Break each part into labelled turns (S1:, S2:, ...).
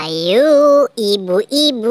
S1: Ayo ibu-ibu ikutin Aye senam musik.
S2: 1, 2, 3, 4, 5, 6, 7, 8. 1, 2, 3, 4, 5, 6, 7, 8. 1, 2, 3, 4, 5, 6, 7, 8. 1, 2, 3.
S1: Ayo Panjul Wati kita senam.
S2: 2, 3, 4, 5, 6, 7, 8. 1, 2, 3, 4, 5, 6, 7, 8. 1, 2, 3, 4, 5, 6, 7, 8. 1, 2, 3, 4, 5, 6, 7, 8. 1, 2, 3, 4, 5, 6, 7, 8. 1, 2, 3, 4, 5, 6, 7, 8. 1, 2, 3, 4, 5, 6, 7, 8. 1, 2, 3, 4, 5, 6, 7, 8. 1, 2, 3, 4, 5, 6, 7, 8. 1, 2, 3, 4, 5, 6, 7, 8. 1, 2, 3, 4, 5, 6, 7, 8. 1, 2, 3, 4, 5, 6, 7, 8. 1, 2, 3, 4, 5, 6, 7, 8.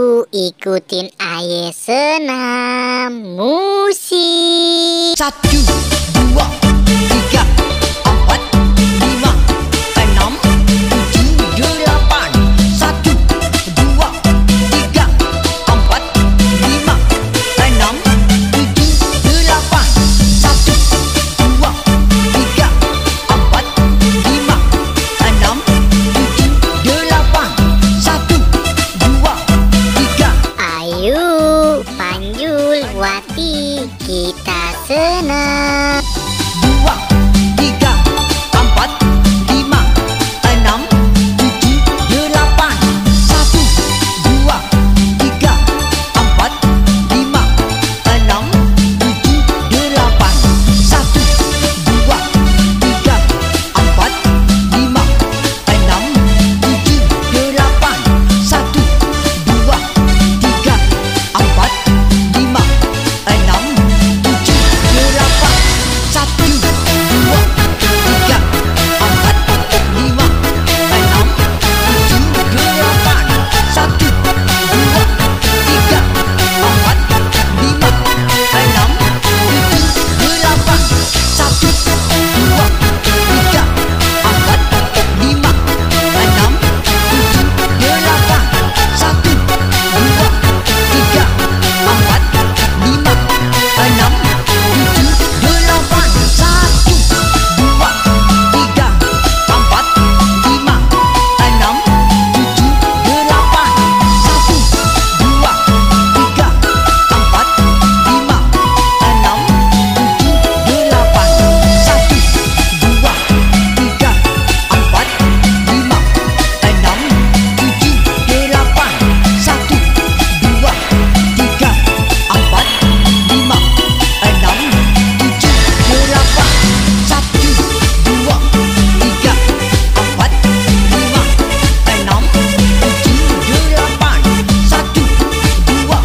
S2: 1, 2,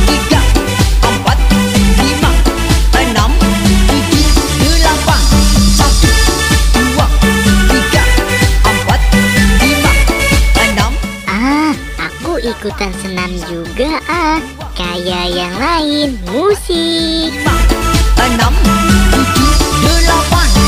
S2: 3, 4, 5, 6, 7, 8. 1, 2, 3, 4, 5, 6.
S1: Aku ikutan senam juga kayak yang lain musik.
S2: 6, 7, 8.